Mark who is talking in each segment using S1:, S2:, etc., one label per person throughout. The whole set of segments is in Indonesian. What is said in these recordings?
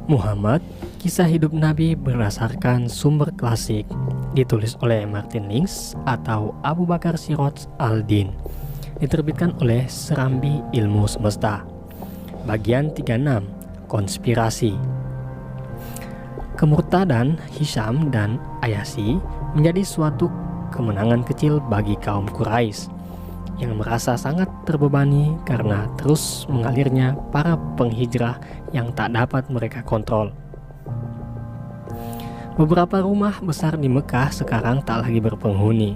S1: Muhammad, kisah hidup Nabi berdasarkan sumber klasik, ditulis oleh Martin Links atau Abu Bakar Siroj al-Din, diterbitkan oleh Serambi Ilmu Semesta. Bagian 36, Konspirasi. Kemurtadan Hisham dan Ayasi menjadi suatu kemenangan kecil bagi kaum Quraisy yang merasa sangat terbebani karena terus mengalirnya para penghijrah yang tak dapat mereka kontrol. Beberapa rumah besar di Mekah sekarang tak lagi berpenghuni.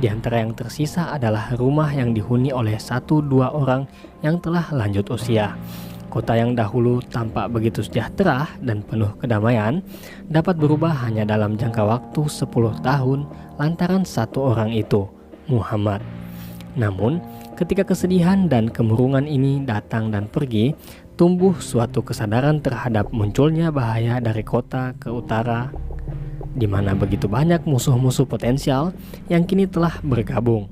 S1: Di antara yang tersisa adalah rumah yang dihuni oleh 1-2 orang yang telah lanjut usia. Kota yang dahulu tampak begitu sejahtera dan penuh kedamaian dapat berubah hanya dalam jangka waktu 10 tahun lantaran satu orang itu, Muhammad. Namun, ketika kesedihan dan kemurungan ini datang dan pergi, tumbuh suatu kesadaran terhadap munculnya bahaya dari kota ke utara, di mana begitu banyak musuh-musuh potensial yang kini telah bergabung.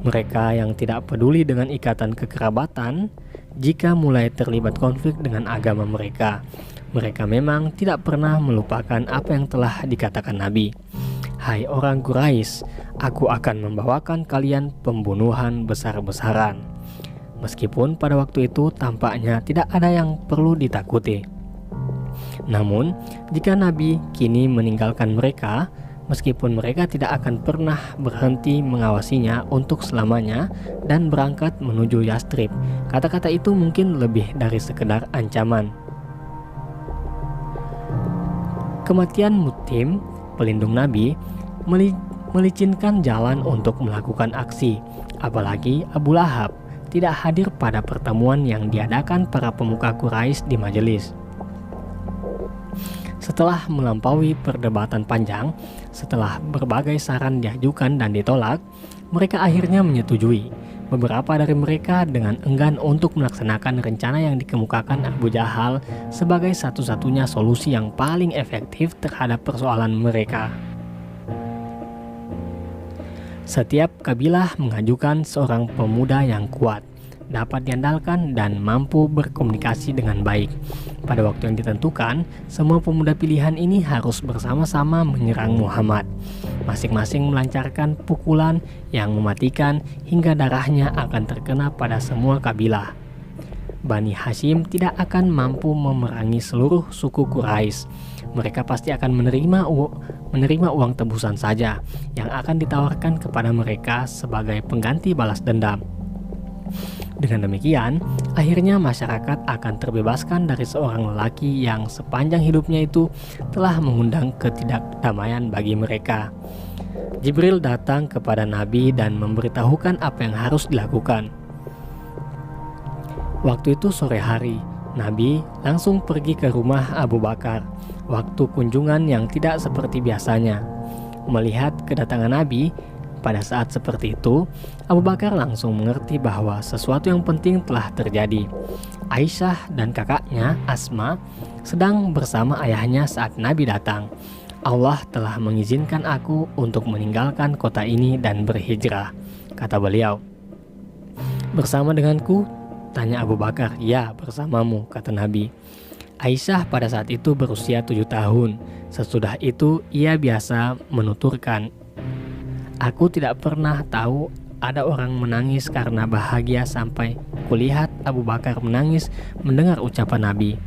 S1: Mereka yang tidak peduli dengan ikatan kekerabatan, jika mulai terlibat konflik dengan agama mereka, mereka memang tidak pernah melupakan apa yang telah dikatakan Nabi. Hai orang Quraisy, aku akan membawakan kalian pembunuhan besar-besaran. Meskipun pada waktu itu tampaknya tidak ada yang perlu ditakuti. Namun, jika Nabi kini meninggalkan mereka, meskipun mereka tidak akan pernah berhenti mengawasinya untuk selamanya dan berangkat menuju Yastrib, kata-kata itu mungkin lebih dari sekedar ancaman. Kematian Mutim, pelindung Nabi, melicinkan jalan untuk melakukan aksi. Apalagi Abu Lahab tidak hadir pada pertemuan yang diadakan para pemuka Quraisy di majelis. Setelah melampaui perdebatan panjang, setelah berbagai saran diajukan dan ditolak, mereka akhirnya menyetujui. Beberapa dari mereka dengan enggan untuk melaksanakan rencana yang dikemukakan Abu Jahal sebagai satu-satunya solusi yang paling efektif terhadap persoalan mereka. Setiap kabilah mengajukan seorang pemuda yang kuat, dapat diandalkan dan mampu berkomunikasi dengan baik. Pada waktu yang ditentukan, semua pemuda pilihan ini harus bersama-sama menyerang Muhammad. Masing-masing melancarkan pukulan yang mematikan hingga darahnya akan terkena pada semua kabilah. Bani Hashim tidak akan mampu memerangi seluruh suku Quraisy. Mereka pasti akan menerima uang tebusan saja yang akan ditawarkan kepada mereka sebagai pengganti balas dendam. Dengan demikian, akhirnya masyarakat akan terbebaskan dari seorang lelaki yang sepanjang hidupnya itu telah mengundang ketidakdamaian bagi mereka. Jibril datang kepada Nabi dan memberitahukan apa yang harus dilakukan. Waktu itu sore hari, Nabi langsung pergi ke rumah Abu Bakar. Waktu kunjungan yang tidak seperti biasanya. Melihat kedatangan Nabi, pada saat seperti itu, Abu Bakar langsung mengerti bahwa sesuatu yang penting telah terjadi. Aisyah dan kakaknya, Asma, sedang bersama ayahnya saat Nabi datang. Allah telah mengizinkan aku untuk meninggalkan kota ini dan berhijrah, kata beliau. Bersama denganku? Tanya Abu Bakar. Ya, bersamamu, kata Nabi. Aisyah pada saat itu berusia 7 tahun. Sesudah itu ia biasa menuturkan, aku tidak pernah tahu ada orang menangis karena bahagia sampai kulihat Abu Bakar menangis mendengar ucapan Nabi.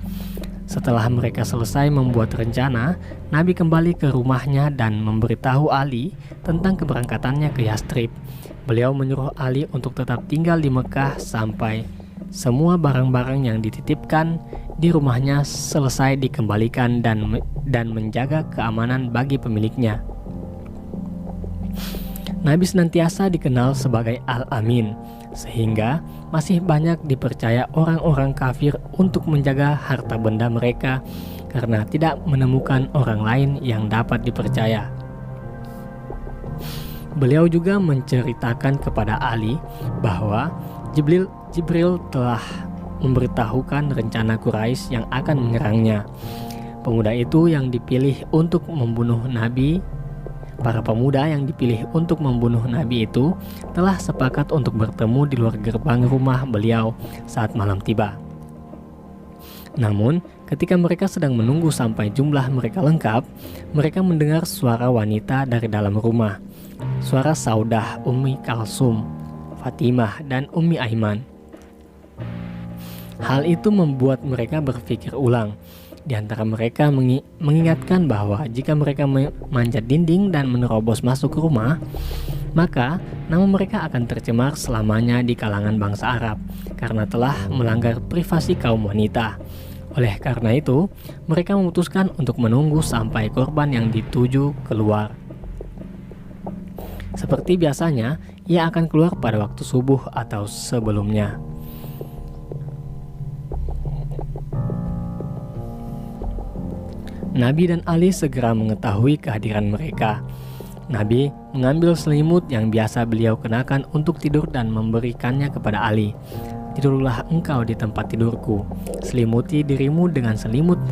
S1: Setelah mereka selesai membuat rencana, Nabi kembali ke rumahnya dan memberitahu Ali tentang keberangkatannya ke Yastrib. Beliau menyuruh Ali untuk tetap tinggal di Mekah sampai semua barang-barang yang dititipkan di rumahnya selesai dikembalikan dan menjaga keamanan bagi pemiliknya. Nabi senantiasa dikenal sebagai Al-Amin, sehingga masih banyak dipercaya orang-orang kafir untuk menjaga harta benda mereka karena tidak menemukan orang lain yang dapat dipercaya. Beliau juga menceritakan kepada Ali bahwa Jibril telah memberitahukan rencana Quraisy yang akan menyerangnya. Pemuda itu yang dipilih untuk membunuh Nabi Para pemuda yang dipilih untuk membunuh Nabi itu telah sepakat untuk bertemu di luar gerbang rumah beliau saat malam tiba. Namun, Ketika mereka sedang menunggu sampai jumlah mereka lengkap, mereka mendengar suara wanita dari dalam rumah. Suara Saudah, Ummi Kalsum, Fatimah, dan Ummi Aiman. Hal itu membuat mereka berpikir ulang. Di antara mereka mengingatkan bahwa jika mereka memanjat dinding dan menerobos masuk ke rumah, maka nama mereka akan tercemar selamanya di kalangan bangsa Arab karena telah melanggar privasi kaum wanita. Oleh karena itu, mereka memutuskan untuk menunggu sampai korban yang dituju keluar. Seperti biasanya, ia akan keluar pada waktu subuh atau sebelumnya. Nabi dan Ali segera mengetahui kehadiran mereka. Nabi mengambil selimut yang biasa beliau kenakan untuk tidur dan memberikannya kepada Ali. "Tidurlah engkau di tempat tidurku, selimuti dirimu dengan selimut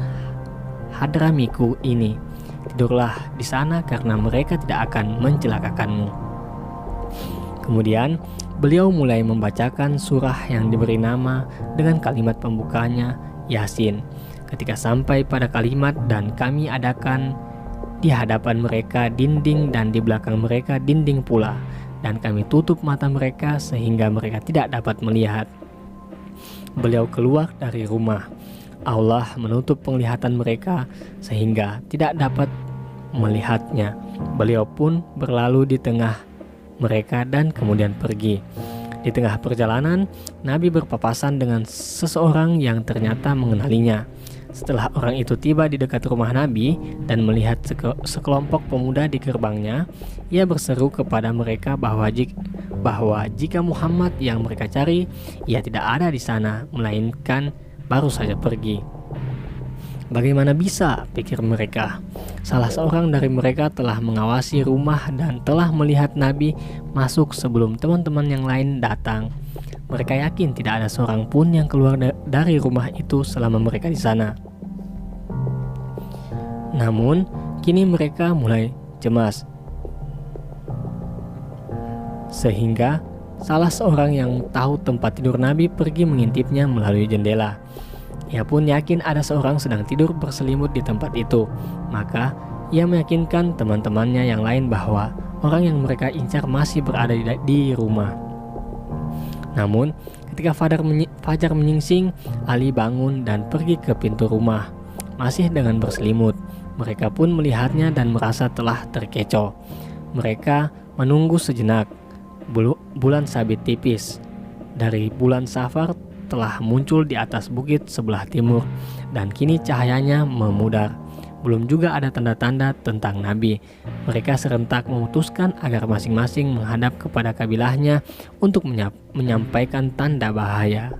S1: hadramiku ini. Tidurlah di sana karena mereka tidak akan mencelakakanmu." Kemudian beliau mulai membacakan surah yang diberi nama dengan kalimat pembukanya, Yasin. Ketika sampai pada kalimat "dan kami adakan di hadapan mereka dinding dan di belakang mereka dinding pula, dan kami tutup mata mereka sehingga mereka tidak dapat melihat," beliau keluar dari rumah. Allah menutup penglihatan mereka sehingga tidak dapat melihatnya. Beliau pun berlalu di tengah mereka dan kemudian pergi. Di tengah perjalanan, Nabi berpapasan dengan seseorang yang ternyata mengenalinya. Setelah orang itu tiba di dekat rumah Nabi dan melihat sekelompok pemuda di gerbangnya, ia berseru kepada mereka bahwa jika Muhammad yang mereka cari, ia tidak ada di sana, melainkan baru saja pergi. Bagaimana bisa, pikir mereka. Salah seorang dari mereka telah mengawasi rumah dan telah melihat Nabi masuk sebelum teman-teman yang lain datang. Mereka yakin tidak ada seorang pun yang keluar dari rumah itu selama mereka di sana. Namun, kini mereka mulai cemas. Sehingga salah seorang yang tahu tempat tidur Nabi pergi mengintipnya melalui jendela. Ia pun yakin ada seorang sedang tidur berselimut di tempat itu. Maka ia meyakinkan teman-temannya yang lain bahwa orang yang mereka incar masih berada di rumah. Namun, ketika fajar menyingsing, Ali bangun dan pergi ke pintu rumah, masih dengan berselimut. Mereka pun melihatnya dan merasa telah terkecoh. Mereka menunggu sejenak. Bulan sabit tipis dari bulan Safar telah muncul di atas bukit sebelah timur, dan kini cahayanya memudar. Belum juga ada tanda-tanda tentang Nabi. Mereka serentak memutuskan agar masing-masing menghadap kepada kabilahnya untuk menyampaikan tanda bahaya.